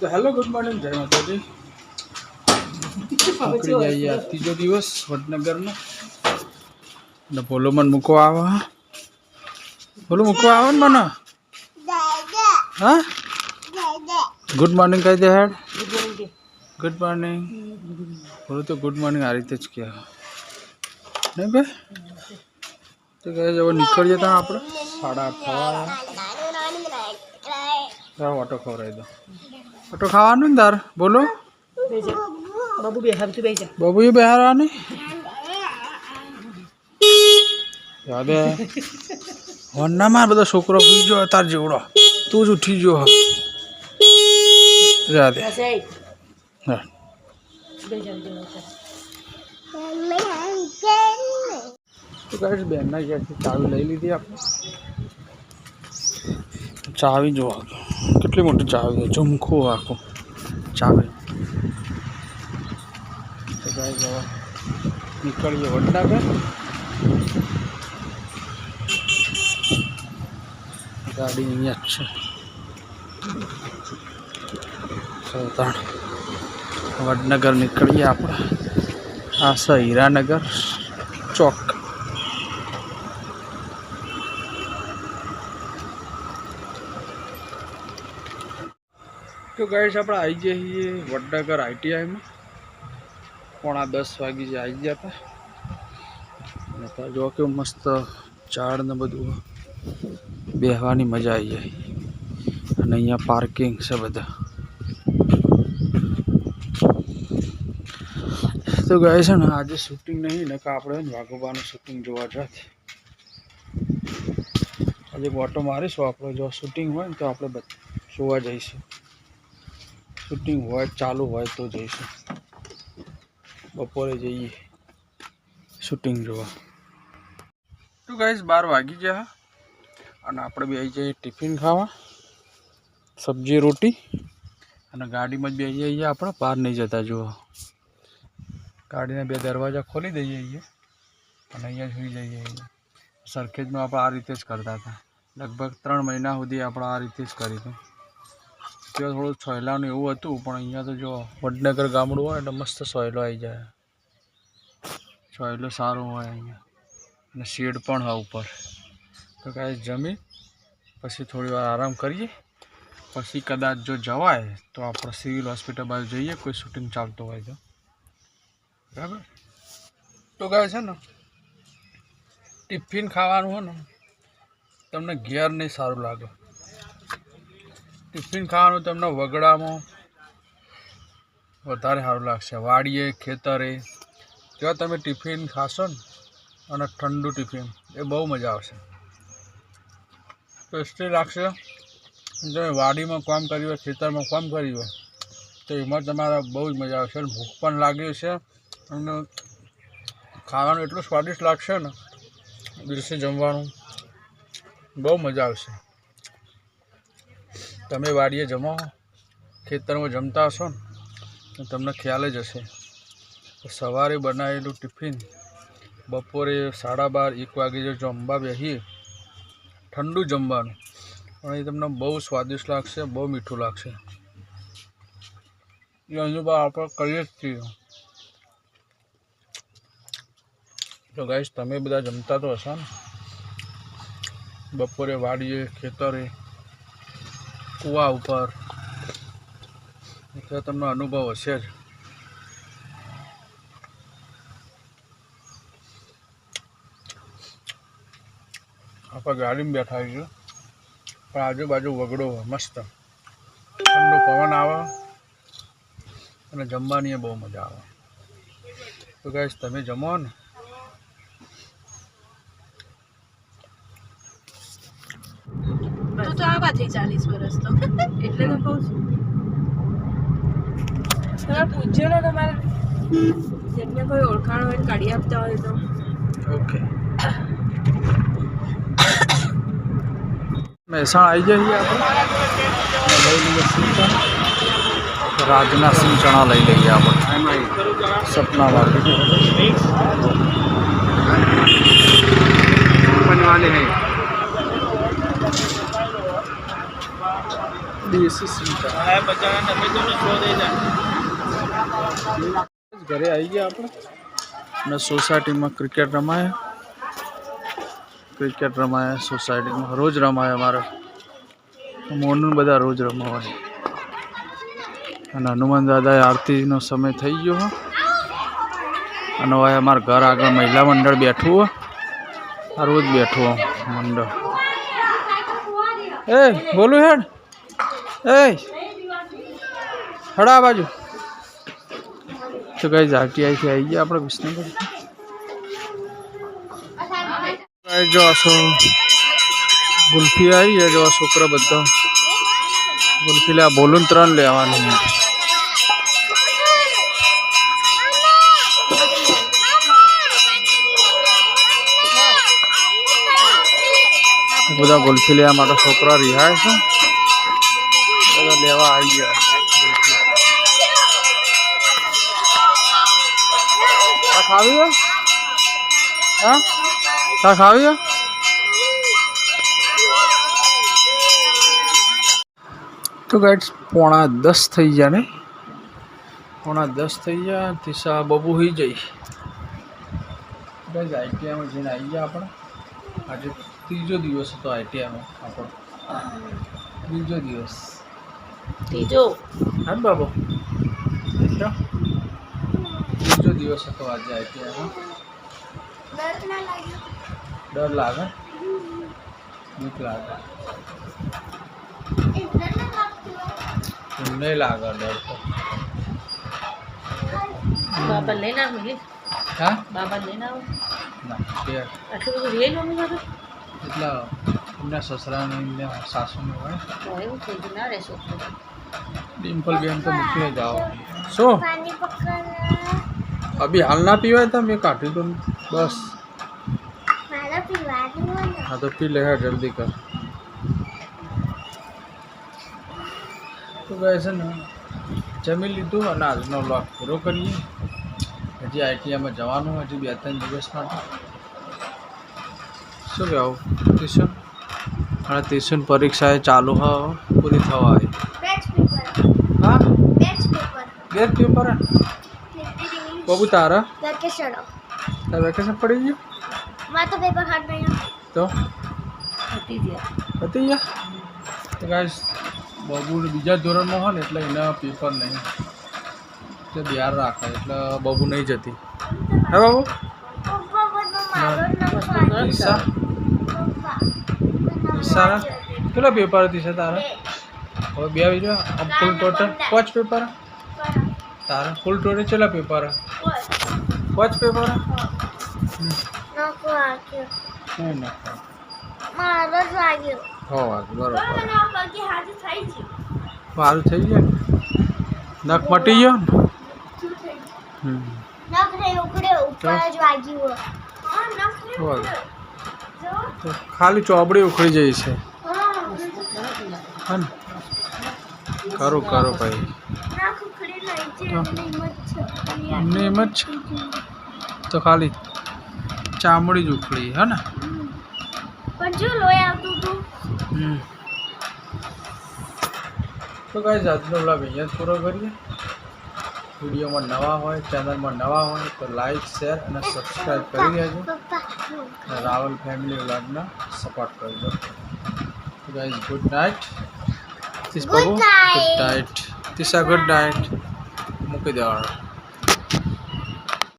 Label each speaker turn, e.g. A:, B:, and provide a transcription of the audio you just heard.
A: તો hello good morning, જય માતાજી. નીકળી જઈએ આ ત્રીજો દિવસ વડનગરનો. ને બોલો મને મૂકવા આવે. બોલો મૂકવા આવે ને મને. હા ગુડ મોર્નિંગ કહી દે હેડ. Good morning. બોલો તો ગુડ મોર્નિંગ આ રીતે જ કહેવાય નહીં ભાઈ. તો કહે હવે નીકળીએ ત્યાં આપણે 8:30 થવા. ઓટો ખવડાવી દો. ઓટો ખાવાનું ને તાર. બોલો
B: બાબુ બેહાર તું બેજા.
A: બાબુ એ બેહારવાની યાદ હોન ના માર. બધો છોકરો પી ગયો તાર જેવડો. તું જ ઉઠી ગયો. રાધે હા તો ગાઈસ બેનના ઘેરથી ચાવી લઈ લીધી આપણે. ચાવી જો કેટલી મોટી ચાવી છે. ઝુમખું આખું ચાવી. તો ગાઈસ હવે નીકળીએ વડનગર. ગાડી અહીંયા જ છે. વડનગર નીકળીએ આપણે. આ છે હીરાનગર ચોક. તો ગાઈસ આપણે આવી જઈએ વડનગર ITIમાં. 9:30 વાગે જે આવી ગયા હતા. અને ત્યાં જો કેવું મસ્ત ઝાડ ને બધું બેહવાની મજા આવી જાય. અને અહીંયા પાર્કિંગ છે બધા. તો ગાઈસ છે ને આજે શૂટિંગ નહીં ને કે આપણે વાઘોબાનું શૂટિંગ જોવા જાત. આજે ઓટો મારીશું આપણે. જો શૂટિંગ હોય ને તો આપણે જોવા જઈશું. શૂટિંગ હોય ચાલુ હોય તો જઈશું. બપોરે જઈએ શૂટિંગ જોવા. તો ગાઈસ 12 વાગી ગયા અને આપણે બે આવી જઈએ ટિફિન ખાવા. સબ્જી રોટી અને ગાડીમાં જ બેસી જઈએ આપણે. બહાર નહીં જતા. જુઓ ગાડીના 2 દરવાજા ખોલી દઈએ અને અહીંયા સુઈ જઈએ. સરખેજમાં આપણે આ રીતે જ કરતા હતા. લગભગ 3 મહિના સુધી આપણે આ રીતે જ કરી હતું. ત્યાં થોડું સોયલાનું એવું હતું, પણ અહીંયા તો જો વડનગર ગામડું હોય એટલે મસ્ત સોયલો આવી જાય. સોયલો સારો હોય અહીંયા અને શેડ પણ હોય ઉપર. તો કાંઈ જમી પછી થોડી વાર આરામ કરીએ. પછી કદાચ જો જવાય તો આપણે સિવિલ હોસ્પિટલ બાજુ જઈએ, કોઈ શૂટિંગ ચાલતું હોય તો. બરાબર. તો કાંઈ છે ને ટિફિન ખાવાનું હોય ને તમને ઘેર નહીં સારું લાગે. ટિફિન ખાવાનું તમને વગડામાં વધારે સારું લાગશે. વાડીએ ખેતરે ત્યાં તમે ટિફિન ખાશો ને અને ઠંડુ ટિફિન, એ બહુ મજા આવશે. ટેસ્ટી લાગશે. તમે વાડીમાં કામ કર્યું હોય, ખેતરમાં કામ કર્યું હોય તો એમાં તમારે બહુ જ મજા આવશે. ભૂખ પણ લાગી છે અને ખાવાનું એટલું સ્વાદિષ્ટ લાગશે ને. દિવસે જમવાનું બહુ મજા આવશે. તમે વાડીએ જમો, ખેતરમાં જમતા હશો ને તો તમને ખ્યાલ જ હશે. સવારે બનાવેલું ટિફિન બપોરે 12:30 1 વાગે જો જમવા બેસીએ, ઠંડુ જમવાનું, અને એ તમને બહુ સ્વાદિષ્ટ લાગશે, બહુ મીઠું લાગશે. એ અનુભવ આપણે કરીએ જ છીએ. તો ગાઈસ તમે બધા જમતા તો હશો ને બપોરે વાડીએ ખેતરે કૂવા ઉપર, એટલે તમને અનુભવ હશે જ. આપણે ગાડીમાં બેઠા છીએ પણ આજુબાજુ વગડો હોય મસ્ત. ઠંડો પવન આવે અને જમવાની બહુ મજા આવે. તો ગાઈસ તમે જમો ને.
B: તો આ વાત 40 વર્ષ તો એટલે તો કહું છું. તમે પૂછજો ને તમારે જેમને કોઈ ઓળખાણ હોય કાઢી આપતા હોય તો.
A: ઓકે. મહેસાણા આવી જઈએ આપણે. લઈ લઈએ સિંહ ચણા. રાજના સિંહ ચણા લઈ લઈએ આપણે. સપના વાળી बनवाने हैं। દેશી સીટા ઘરે આવી ગયા આપણે અને સોસાયટીમાં ક્રિકેટ રમાય સોસાયટીમાં રોજ રમાય અમારે મોનું બધા રોજ રમાવાય અને હનુમાન દાદાએ આરતીનો સમય થઈ ગયો અને હવે અમારા ઘર આગળ મહિલા મંડળ બેઠું હોય આ રોજ બેઠું હોય મંડળ એ બોલું હેડ હડા આ બાજુ તો કઈ આરટીઆઈથી આવી ગયા આપણે વિસનગર જો ગુલ્ફી આવી છે જો છોકરા બધા ગુલ્ફી લે બોલું 3 લેવાની બધા ગુલ્ફી લેવા માટે છોકરા રિહાય છે બધા લેવા આવી ગયા ખાવી હા ચા ખાવી તો ગાઈડ 9:45 થઈ ગયા ને 9:45 થઈ ગયા તીસા બબુ હોઈ જઈ ગાઈડ આઈટીઆઈમાં જઈને આવી ગયા આપણે આજે ત્રીજો દિવસ હતો આઈટીઆઈમાં આપણો ત્રીજો હા બાબુ ત્રીજો દિવસ હતો આજે આઈટીઆઈમાં ડર લાગે બીક લાગે નહીં લાગે ડર તો
B: બાબા લઈને આવો
A: હા
B: બાબા લઈને આવો
A: ના
B: આટલું બધું રિયલ મમ્મી મારું
A: એટલે એમના સસરાને એમને સાસુને હોય
B: એવું થઈ ગયું ના રહેશો
A: ડિમ્પલ બેન તો મૂકીને જાઓ શું અભી હાલ ના પીવાય તો મેં કાઢી દઉં બસ હા તો પી લે જલ્દી કર તો કહે છે ને જમી લીધું અને આજનો વ્લોગ પૂરો કરીએ હજી આઈટીઆઈમાં જવાનું હજી 2-3 દિવસ માટે શું કહેવું ટ્યુશન અને ટ્યુશન પરીક્ષા ચાલુ પૂરી થવા આવી હા બેચ પેપર બબુ તારા વેકેશન પડી ગયું તો પતી ગયા તો ગાઈસ બબુ બીજા ધોરણમાં હોય ને એટલે એના પેપર નહીં એટલે બહાર રાખે એટલે બબુ નહીં જતી હે બાબુ ઈશાના કેટલા પેપર હતી છે તારા હવે 2 ફૂલ ટોટલ 5 પેપર તારા ફૂલ ટોટલ કેટલા પેપર 5 પેપર બરોબર સારું થઈ ગયું નખ મટી ગયો ને ખાલી ચોપડી ઉખડી જઈ છે ખરું કરો ભાઈ એમને એમ જ છે તો ખાલી ચામડી જ ઉખડી હે ને તો ગાઈસ આજનો વ્લોગ અહીંયા જ પૂરો કરીએ વિડીયોમાં નવા હોય ચેનલમાં નવા હોય તો લાઈક શેર અને સબસ્ક્રાઈબ કરી દેજો રાવલ ફેમિલી વ્લોગને સપોર્ટ કરજો તો ગાઈસ ગુડ નાઇટ તીસ બાબુ ગુડ નાઇટ તીસા ગુડ નાઇટ મૂકી દેવાનું